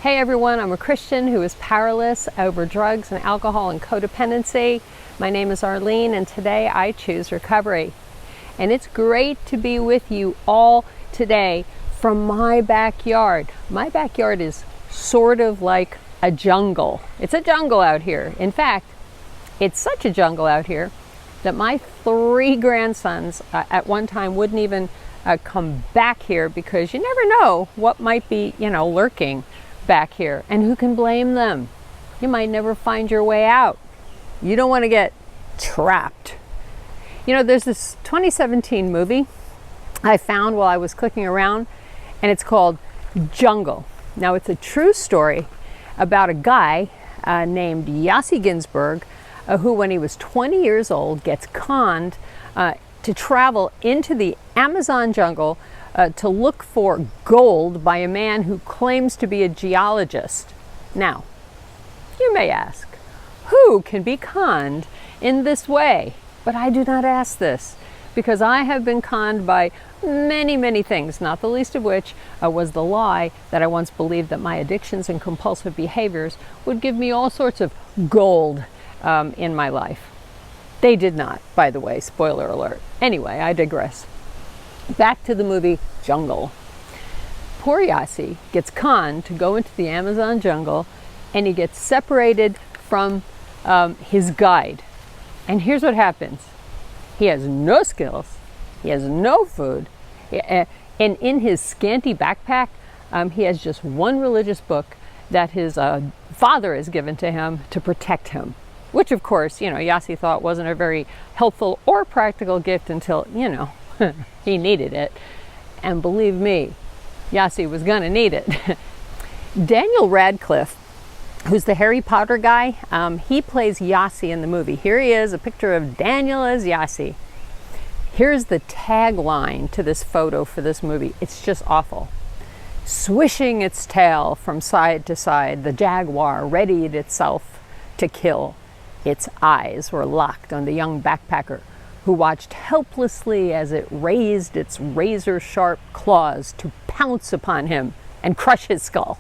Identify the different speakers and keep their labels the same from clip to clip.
Speaker 1: Hey everyone, I'm a Christian who is powerless over drugs and alcohol and codependency. My name is Arlene and today I choose recovery. And it's great to be with you all today from my backyard. My backyard is sort of like a jungle. It's a jungle out here. In fact, it's such a jungle out here that my 3 grandsons at one time wouldn't even come back here because you never know what might be, lurking back here, and who can blame them? You might never find your way out. You don't want to get trapped. There's this 2017 movie I found while I was clicking around, and it's called Jungle. Now, it's a true story about a guy named Yossi Ginsburg, who, when he was 20 years old, gets conned to travel into the Amazon jungle to look for gold by a man who claims to be a geologist. Now, you may ask, who can be conned in this way? But I do not ask this, because I have been conned by many, many things, not the least of which was the lie that I once believed that my addictions and compulsive behaviors would give me all sorts of gold in my life. They did not, by the way, spoiler alert. Anyway, I digress. Back to the movie Jungle. Poor Yossi gets conned to go into the Amazon jungle, and he gets separated from his guide. And here's what happens. He has no skills, he has no food, and in his scanty backpack, he has just one religious book that his father has given to him to protect him. Which, of course, Yossi thought wasn't a very helpful or practical gift until, he needed it. And believe me, Yossi was going to need it. Daniel Radcliffe, who's the Harry Potter guy, he plays Yossi in the movie. Here he is, a picture of Daniel as Yossi. Here's the tagline to this photo for this movie. It's just awful. Swishing its tail from side to side, the jaguar readied itself to kill. Its eyes were locked on the young backpacker, who watched helplessly as it raised its razor-sharp claws to pounce upon him and crush his skull.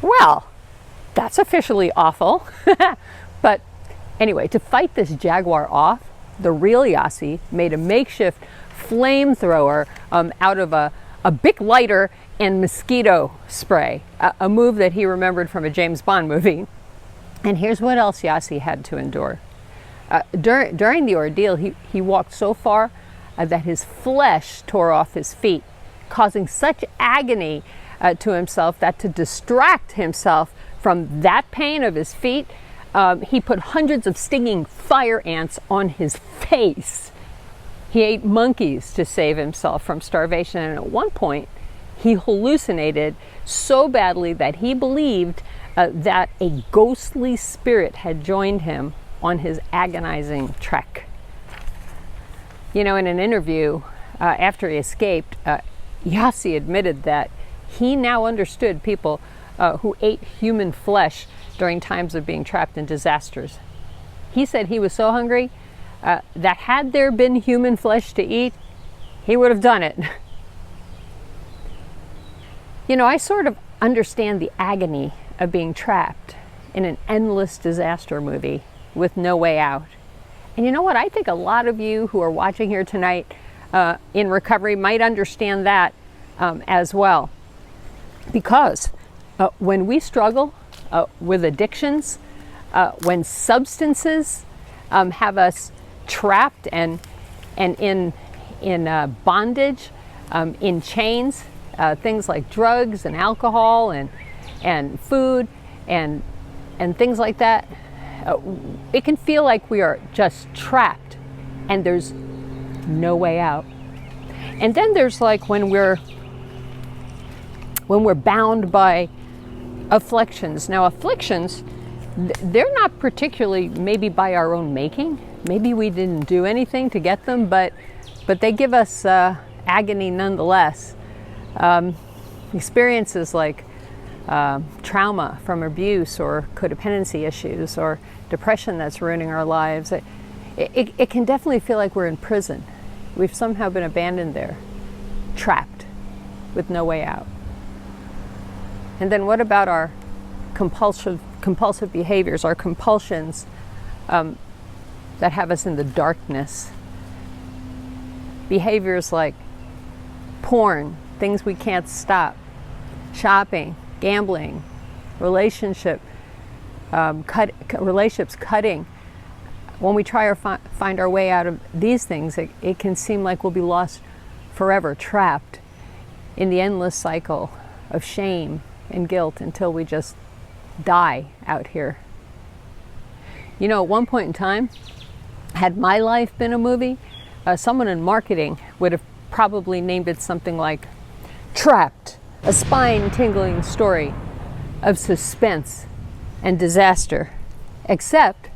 Speaker 1: Well, that's officially awful. But anyway, to fight this jaguar off, the real Yossi made a makeshift flamethrower out of a Bic lighter and mosquito spray, a move that he remembered from a James Bond movie. And here's what else Yossi had to endure. During the ordeal, he walked so far that his flesh tore off his feet, causing such agony to himself that to distract himself from that pain of his feet, he put hundreds of stinging fire ants on his face. He ate monkeys to save himself from starvation, and at one point, he hallucinated so badly that he believed that a ghostly spirit had joined him on his agonizing trek. In an interview after he escaped, Yossi admitted that he now understood people who ate human flesh during times of being trapped in disasters. He said he was so hungry that had there been human flesh to eat, he would have done it. I sort of understand the agony of being trapped in an endless disaster movie with no way out. And you know what? I think a lot of you who are watching here tonight in recovery might understand that as well. Because when we struggle with addictions, when substances have us trapped and in bondage, in chains, things like drugs and alcohol and food and things like that, it can feel like we are just trapped and there's no way out. And then there's like when we're bound by afflictions. Now, afflictions, they're not particularly maybe by our own making. Maybe we didn't do anything to get them, but they give us agony nonetheless. Experiences like trauma from abuse or codependency issues or depression that's ruining our lives, it can definitely feel like we're in prison. We've somehow been abandoned there, trapped with no way out. And then what about our compulsive behaviors, our compulsions that have us in the darkness? Behaviors like porn, things we can't stop, shopping, gambling, relationships cutting. When we try to find our way out of these things, it can seem like we'll be lost forever, trapped in the endless cycle of shame and guilt until we just die out here. You know, at one point in time, had my life been a movie, someone in marketing would have probably named it something like Trapped, a spine-tingling story of suspense and disaster. Except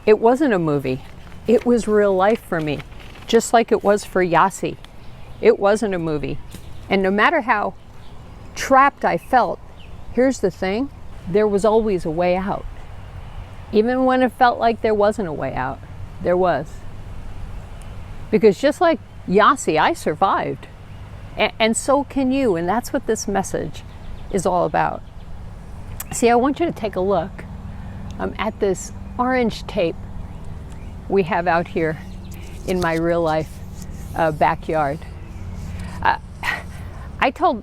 Speaker 1: it wasn't a movie. It was real life for me, just like it was for Yasi. It wasn't a movie. And no matter how trapped I felt, here's the thing, there was always a way out. Even when it felt like there wasn't a way out, there was. Because just like Yasi, I survived. And so can you, and that's what this message is all about. See, I want you to take a look at this orange tape we have out here in my real life backyard. I told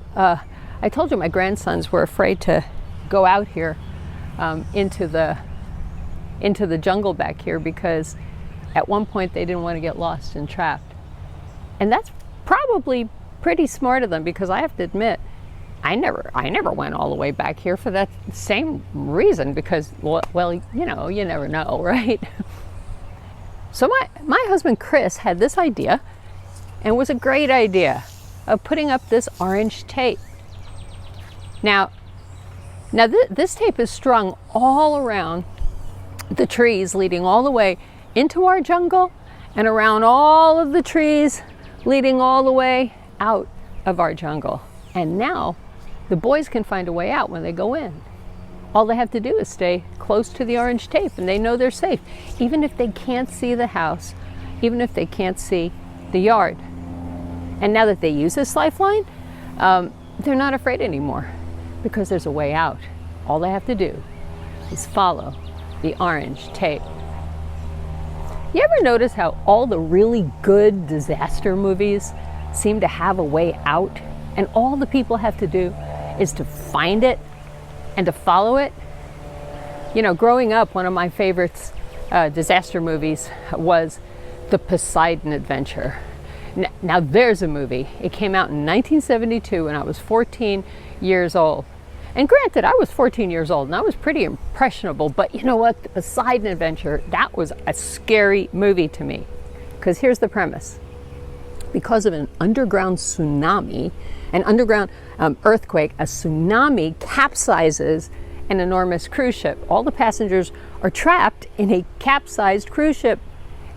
Speaker 1: you my grandsons were afraid to go out here into the jungle back here because at one point they didn't want to get lost and trapped. And that's probably pretty smart of them, because I have to admit, I never went all the way back here for that same reason, because, well, you know, you never know, right? So my husband Chris had this idea, and it was a great idea, of putting up this orange tape. Now this tape is strung all around the trees leading all the way into our jungle, and around all of the trees leading all the way out of our jungle. And now the boys can find a way out when they go in. All they have to do is stay close to the orange tape, and they know they're safe, even if they can't see the house, even if they can't see the yard. And now that they use this lifeline, they're not afraid anymore, because there's a way out. All they have to do is follow the orange tape. You ever notice how all the really good disaster movies seem to have a way out, and all the people have to do is to find it and to follow it? You know, growing up, one of my favorites disaster movies was The Poseidon Adventure. Now there's a movie. It came out in 1972 when I was 14 years old. And granted, I was 14 years old and I was pretty impressionable, but you know what? The Poseidon Adventure, that was a scary movie to me. Because here's the premise. Because of an underground tsunami, an underground earthquake, a tsunami capsizes an enormous cruise ship. All the passengers are trapped in a capsized cruise ship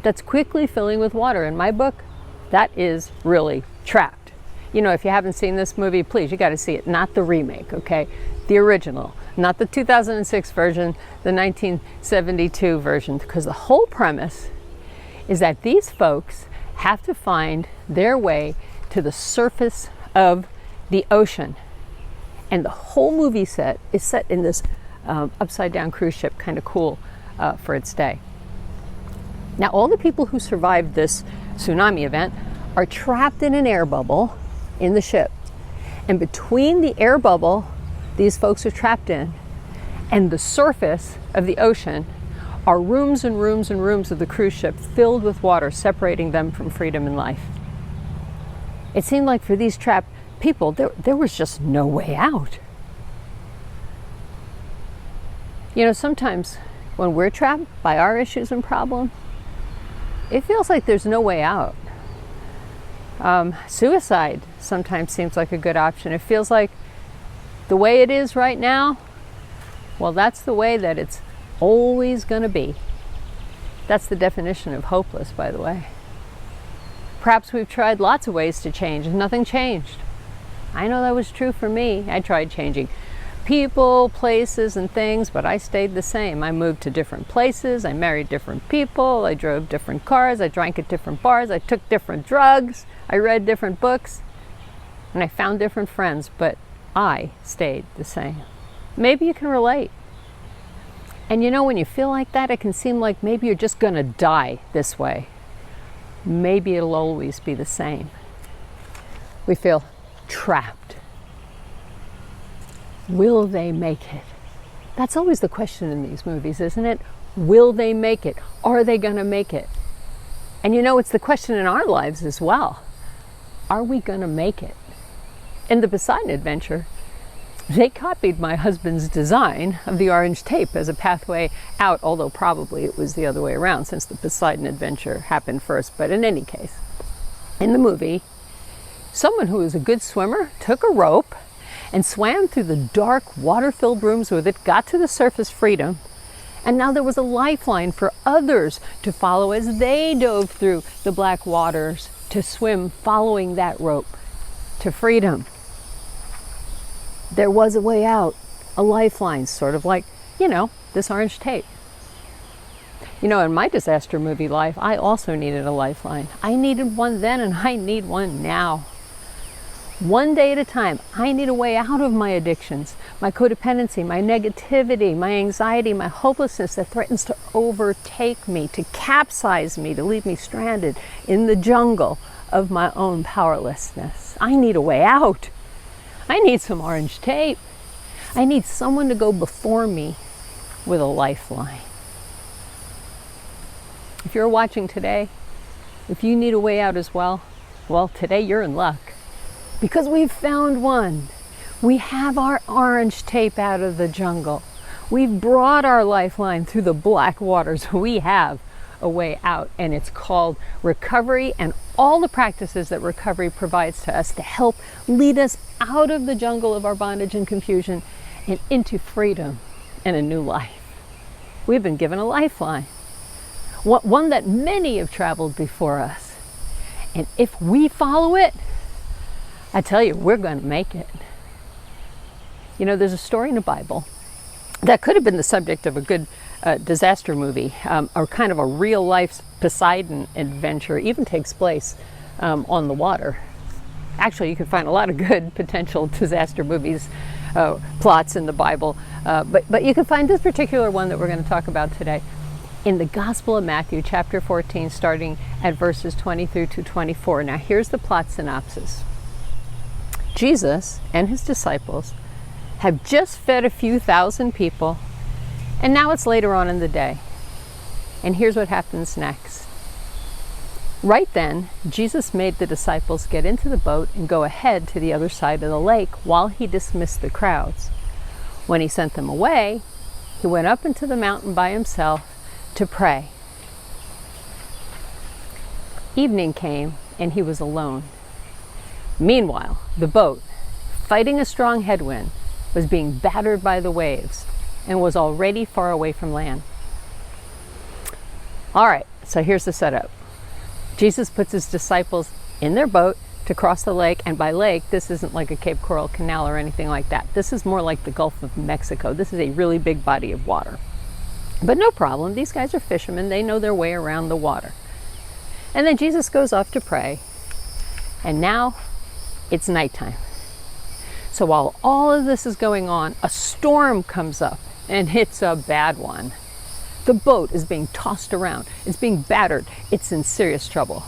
Speaker 1: that's quickly filling with water. In my book, that is really Trapped. You know, if you haven't seen this movie, please, you got to see it. Not the remake, okay? The original, not the 2006 version, the 1972 version, because the whole premise is that these folks have to find their way to the surface of the ocean. And the whole movie set is set in this upside down cruise ship, kind of cool for its day. Now, all the people who survived this tsunami event are trapped in an air bubble in the ship. And between the air bubble these folks are trapped in and the surface of the ocean are rooms and rooms and rooms of the cruise ship filled with water, separating them from freedom and life. It seemed like for these trapped people, there was just no way out. You know, sometimes when we're trapped by our issues and problems, it feels like there's no way out. Suicide sometimes seems like a good option. It feels like the way it is right now, well, that's the way that it's always going to be. That's the definition of hopeless, by the way. Perhaps we've tried lots of ways to change and nothing changed. I know that was true for me. I tried changing people, places, and things, but I stayed the same. I moved to different places. I married different people. I drove different cars. I drank at different bars. I took different drugs. I read different books. And I found different friends, but I stayed the same. Maybe you can relate. And you know, when you feel like that, it can seem like maybe you're just going to die this way. Maybe it'll always be the same. We feel trapped. Will they make it? That's always the question in these movies, isn't it? Will they make it? Are they going to make it? And you know, it's the question in our lives as well. Are we going to make it? In the Poseidon Adventure, they copied my husband's design of the orange tape as a pathway out, although probably it was the other way around since the Poseidon Adventure happened first. But in any case, in the movie, someone who was a good swimmer took a rope and swam through the dark, water-filled rooms with it, got to the surface freedom, and now there was a lifeline for others to follow as they dove through the black waters to swim following that rope to freedom. There was a way out, a lifeline, sort of like, you know, this orange tape. You know, in my disaster movie life, I also needed a lifeline. I needed one then, and I need one now. One day at a time, I need a way out of my addictions, my codependency, my negativity, my anxiety, my hopelessness that threatens to overtake me, to capsize me, to leave me stranded in the jungle of my own powerlessness. I need a way out. I need some orange tape. I need someone to go before me with a lifeline. If you're watching today, if you need a way out as well, today you're in luck. Because we've found one. We have our orange tape out of the jungle. We've brought our lifeline through the black waters. We have a way out, and it's called recovery and all the practices that recovery provides to us to help lead us out of the jungle of our bondage and confusion and into freedom and a new life. We've been given a lifeline, one that many have traveled before us. And if we follow it, I tell you, we're going to make it. You know, there's a story in the Bible that could have been the subject of a good disaster movie, or kind of a real life Poseidon adventure. It even takes place on the water. Actually, you can find a lot of good potential disaster movies, plots in the Bible, but you can find this particular one that we're going to talk about today in the Gospel of Matthew, chapter 14, starting at verses 20 through to 24. Now, here's the plot synopsis. Jesus and his disciples have just fed a few thousand people, and now it's later on in the day. And here's what happens next. Right then, Jesus made the disciples get into the boat and go ahead to the other side of the lake while he dismissed the crowds. When he sent them away, he went up into the mountain by himself to pray. Evening came, and he was alone. Meanwhile, the boat, fighting a strong headwind, was being battered by the waves and was already far away from land. All right, so here's the setup. Jesus puts his disciples in their boat to cross the lake, and by lake, this isn't like a Cape Coral Canal or anything like that. This is more like the Gulf of Mexico. This is a really big body of water. But no problem, these guys are fishermen. They know their way around the water. And then Jesus goes off to pray, and now it's nighttime. So while all of this is going on, a storm comes up, and it's a bad one. The boat is being tossed around. It's being battered. It's in serious trouble.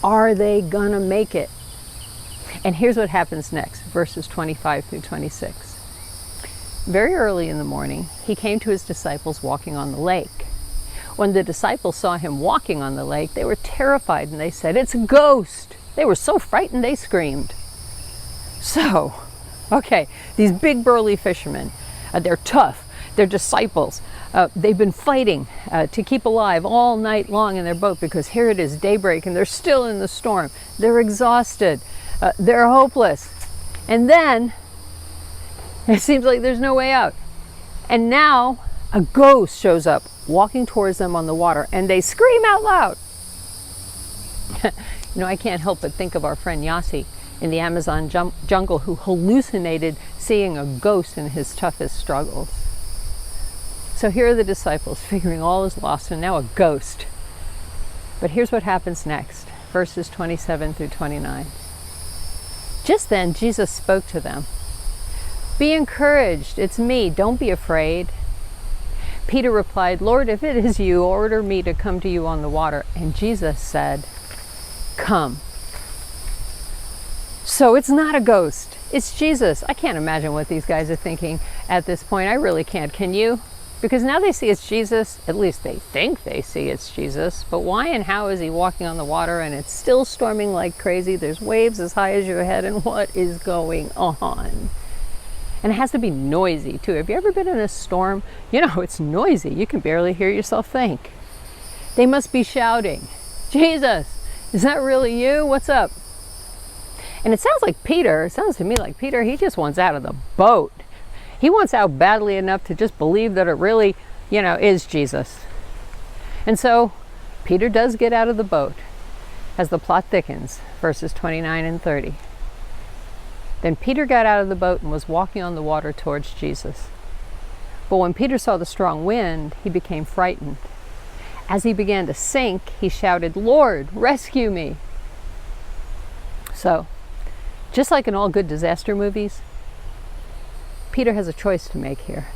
Speaker 1: Are they gonna make it? And here's what happens next, verses 25 through 26. Very early in the morning, he came to his disciples walking on the lake. When the disciples saw him walking on the lake, they were terrified, and they said, "It's a ghost." They were so frightened they screamed. So, okay, these big burly fishermen, they're tough, they're disciples. They've been fighting to keep alive all night long in their boat because here it is daybreak and they're still in the storm. They're exhausted, they're hopeless. And then it seems like there's no way out. And now a ghost shows up walking towards them on the water, and they scream out loud. You know, I can't help but think of our friend Yasi in the Amazon jungle who hallucinated seeing a ghost in his toughest struggles. So here are the disciples figuring all is lost, and now a ghost. But here's what happens next, verses 27 through 29. Just then Jesus spoke to them. "Be encouraged, it's me, don't be afraid." Peter replied, "Lord, if it is you, order me to come to you on the water." And Jesus said, "Come." So it's not a ghost, it's Jesus. I can't imagine what these guys are thinking at this point. I really can't. Can you? Because now they see it's Jesus, at least they think they see it's Jesus, but why and how is he walking on the water and it's still storming like crazy? There's waves as high as your head, and what is going on? And it has to be noisy too. Have you ever been in a storm? You know, it's noisy. You can barely hear yourself think. They must be shouting, "Jesus, is that really you? What's up?" And it sounds to me like Peter, he just wants out of the boat. He wants out badly enough to just believe that it really, is Jesus. And so Peter does get out of the boat as the plot thickens, verses 29 and 30. Then Peter got out of the boat and was walking on the water towards Jesus. But when Peter saw the strong wind, he became frightened. As he began to sink, he shouted, "Lord, rescue me." So, just like in all good disaster movies, Peter has a choice to make here.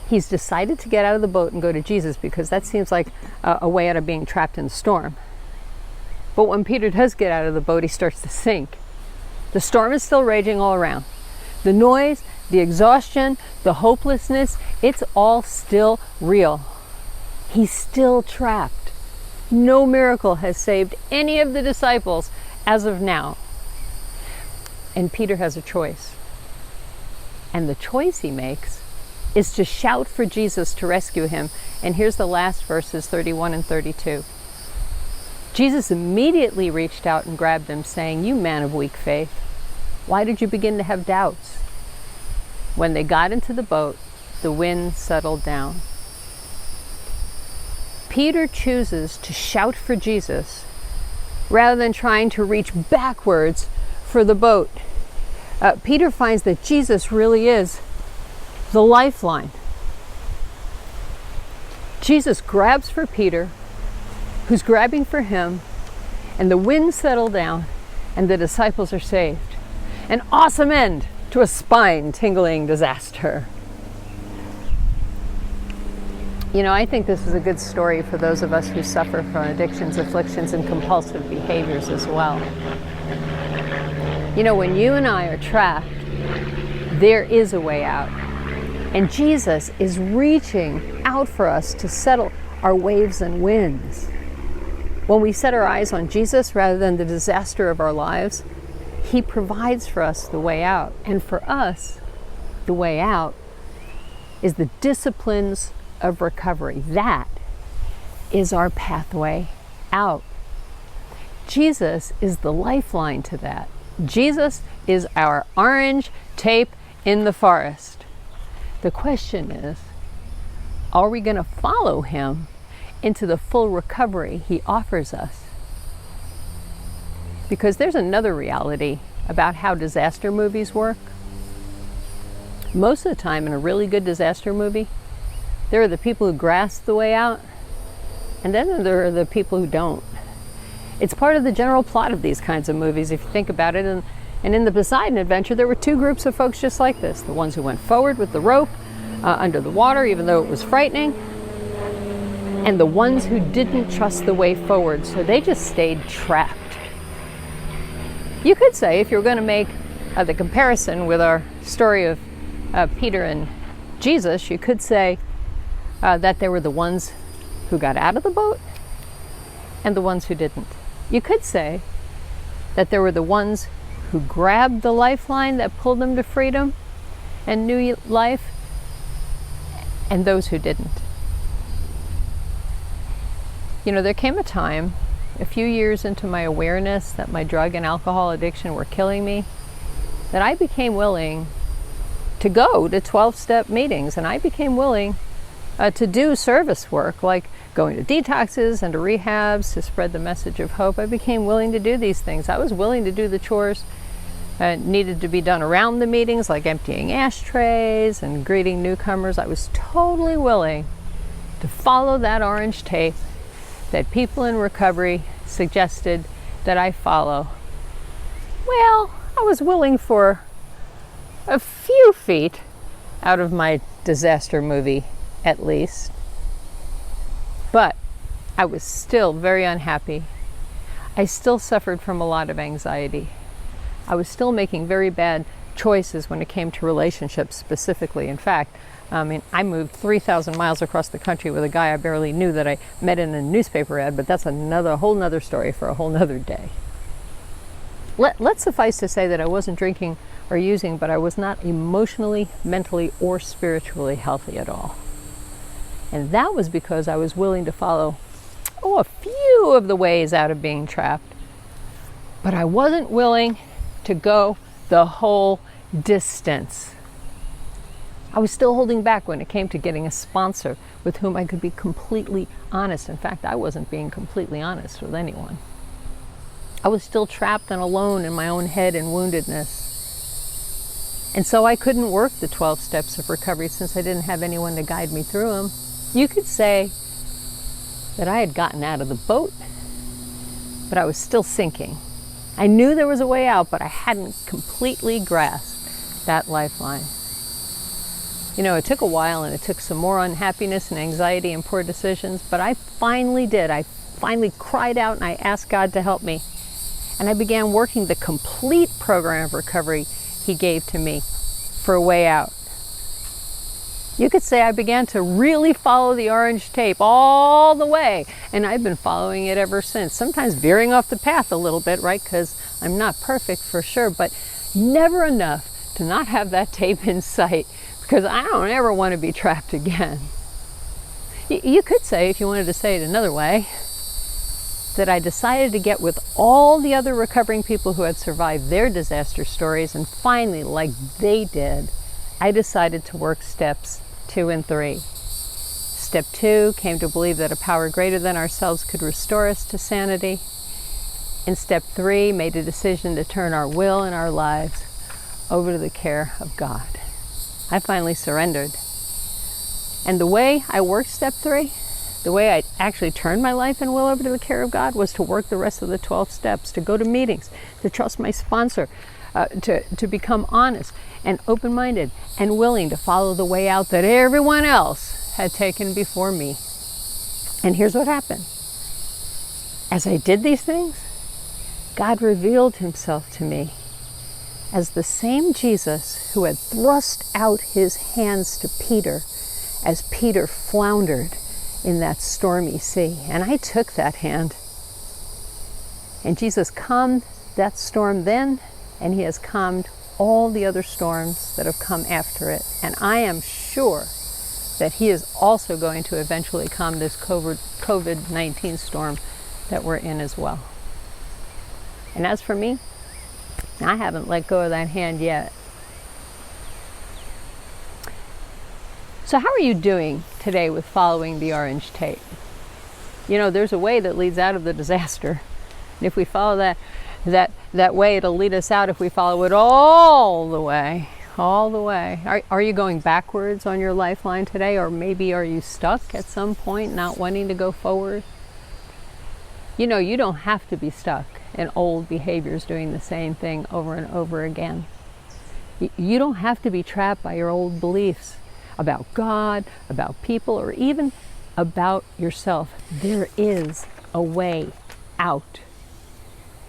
Speaker 1: He's decided to get out of the boat and go to Jesus because that seems like a way out of being trapped in the storm. But when Peter does get out of the boat, he starts to sink. The storm is still raging all around. The noise, the exhaustion, the hopelessness, it's all still real. He's still trapped. No miracle has saved any of the disciples as of now. And Peter has a choice. And the choice he makes is to shout for Jesus to rescue him. And here's the last verses, 31 and 32. Jesus immediately reached out and grabbed him, saying, "You man of weak faith, why did you begin to have doubts?" When they got into the boat, the wind settled down. Peter chooses to shout for Jesus rather than trying to reach backwards for the boat. Peter finds that Jesus really is the lifeline. Jesus grabs for Peter, who's grabbing for him, and the wind settled down, and the disciples are saved. An awesome end to a spine-tingling disaster. I think this is a good story for those of us who suffer from addictions, afflictions, and compulsive behaviors as well. When you and I are trapped, there is a way out. And Jesus is reaching out for us to settle our waves and winds. When we set our eyes on Jesus rather than the disaster of our lives, he provides for us the way out. And for us, the way out is the disciplines of recovery. That is our pathway out. Jesus is the lifeline to that. Jesus is our orange tape in the forest. The question is, are we going to follow him into the full recovery he offers us? Because there's another reality about how disaster movies work. Most of the time in a really good disaster movie, there are the people who grasp the way out, and then there are the people who don't. It's part of the general plot of these kinds of movies, if you think about it. And in the Poseidon Adventure, there were two groups of folks just like this. The ones who went forward with the rope under the water, even though it was frightening, and the ones who didn't trust the way forward, so they just stayed trapped. You could say, if you're going to make the comparison with our story of Peter and Jesus, you could say that there were the ones who got out of the boat and the ones who didn't. You could say that there were the ones who grabbed the lifeline that pulled them to freedom and new life, and those who didn't. There came a time, a few years into my awareness that my drug and alcohol addiction were killing me, that I became willing to go to 12-step meetings, and I became willing to do service work, like going to detoxes and to rehabs to spread the message of hope. I became willing to do these things. I was willing to do the chores needed to be done around the meetings, like emptying ashtrays and greeting newcomers. I was totally willing to follow that orange tape that people in recovery suggested that I follow. Well, I was willing for a few feet out of my disaster movie, at least. But I was still very unhappy. I still suffered from a lot of anxiety. I was still making very bad choices when it came to relationships specifically. In fact, I moved 3,000 miles across the country with a guy I barely knew that I met in a newspaper ad, but that's a whole nother story for a whole nother day. Let's suffice to say that I wasn't drinking or using, but I was not emotionally, mentally, or spiritually healthy at all. And that was because I was willing to follow, a few of the ways out of being trapped. But I wasn't willing to go the whole distance. I was still holding back when it came to getting a sponsor with whom I could be completely honest. In fact, I wasn't being completely honest with anyone. I was still trapped and alone in my own head and woundedness. And so I couldn't work the 12 steps of recovery since I didn't have anyone to guide me through them. You could say that I had gotten out of the boat, but I was still sinking. I knew there was a way out, but I hadn't completely grasped that lifeline. It took a while, and it took some more unhappiness and anxiety and poor decisions, but I finally did. I finally cried out and I asked God to help me. And I began working the complete program of recovery He gave to me for a way out. You could say I began to really follow the orange tape all the way, and I've been following it ever since. Sometimes veering off the path a little bit, right? Because I'm not perfect for sure, but never enough to not have that tape in sight, because I don't ever want to be trapped again. You could say, if you wanted to say it another way, that I decided to get with all the other recovering people who had survived their disaster stories, and finally, like they did, I decided to work steps 2 and 3. Step 2 came to believe that a power greater than ourselves could restore us to sanity. And step 3 made a decision to turn our will and our lives over to the care of God. I finally surrendered. And the way I worked step 3, the way I actually turned my life and will over to the care of God, was to work the rest of the 12 steps, to go to meetings, to trust my sponsor, to become honest and open-minded and willing to follow the way out that everyone else had taken before me. And here's what happened. As I did these things, God revealed Himself to me as the same Jesus who had thrust out His hands to Peter as Peter floundered in that stormy sea. And I took that hand. And Jesus calmed that storm then, and He has calmed all the other storms that have come after it. And I am sure that He is also going to eventually calm this COVID-19 storm that we're in as well. And as for me, I haven't let go of that hand yet. So how are you doing today with following the orange tape? There's a way that leads out of the disaster. And if we follow that way, it'll lead us out if we follow it all the way. Are you going backwards on your lifeline today? Or maybe are you stuck at some point, not wanting to go forward? You don't have to be stuck in old behaviors doing the same thing over and over again. You don't have to be trapped by your old beliefs about God, about people, or even about yourself. There is a way out.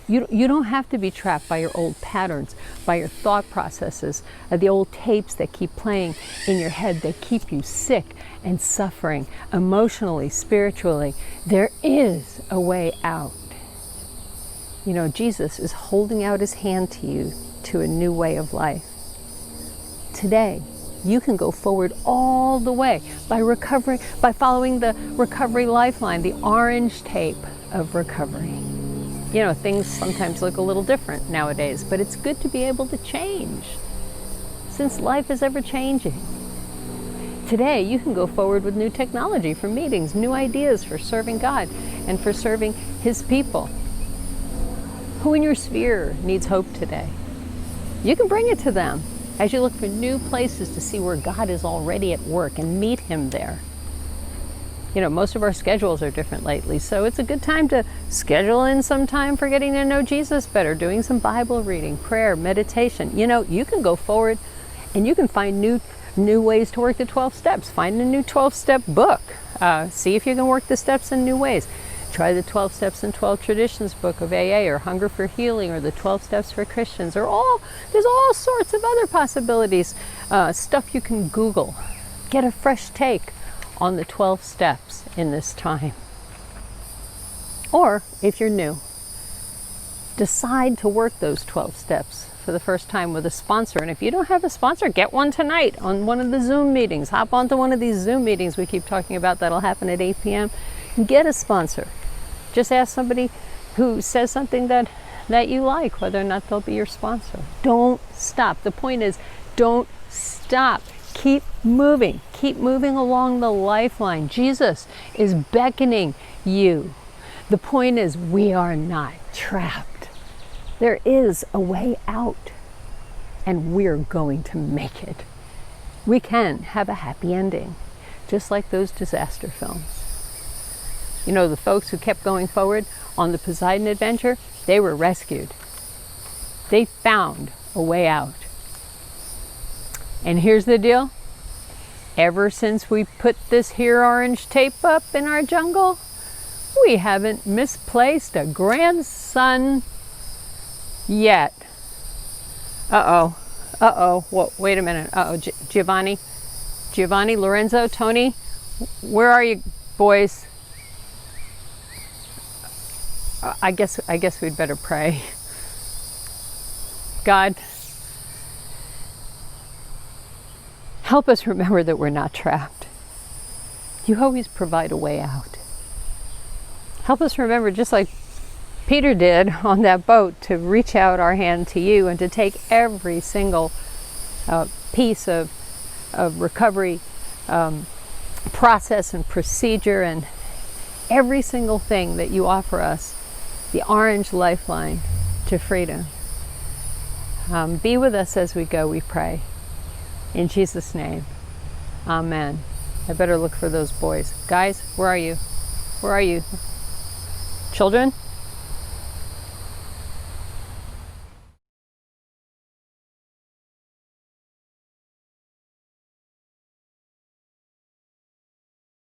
Speaker 1: You don't have to be trapped by your old patterns, by your thought processes, the old tapes that keep playing in your head that keep you sick and suffering emotionally, spiritually. There is a way out. Jesus is holding out His hand to you to a new way of life. Today, you can go forward all the way by following the recovery lifeline, the orange tape of recovery. Things sometimes look a little different nowadays, but it's good to be able to change, since life is ever changing. Today, you can go forward with new technology for meetings, new ideas for serving God and for serving His people. Who in your sphere needs hope today? You can bring it to them as you look for new places to see where God is already at work and meet Him there. most of our schedules are different lately, so it's a good time to schedule in some time for getting to know Jesus better, doing some Bible reading, prayer, meditation. You can go forward and you can find new ways to work the 12 steps. Find a new 12-step book. See if you can work the steps in new ways. Try the 12 Steps and 12 Traditions book of AA, or Hunger for Healing, or the 12 Steps for Christians, there's all sorts of other possibilities. Stuff you can Google. Get a fresh take on the 12 steps in this time. Or, if you're new, decide to work those 12 steps for the first time with a sponsor. And if you don't have a sponsor, get one tonight on one of the Zoom meetings. Hop onto one of these Zoom meetings we keep talking about that'll happen at 8 p.m. Get a sponsor. Just ask somebody who says something that you like, whether or not they'll be your sponsor. Don't stop. The point is, don't stop. Keep moving. Keep moving along the lifeline. Jesus is beckoning you. The point is, we are not trapped. There is a way out, and we're going to make it. We can have a happy ending, just like those disaster films. The folks who kept going forward on the Poseidon adventure, they were rescued. They found a way out. And here's the deal. Ever since we put this here orange tape up in our jungle, we haven't misplaced a grandson yet. Whoa, wait a minute. Giovanni, Lorenzo, Tony, where are you, boys? I guess we'd better pray. God, help us remember that we're not trapped. You always provide a way out. Help us remember, just like Peter did on that boat, to reach out our hand to you and to take every single piece of recovery process and procedure, and every single thing that you offer us, the orange lifeline to freedom. Be with us as we go, we pray. In Jesus' name, amen. I better look for those boys. Guys, where are you? Where are you? Children?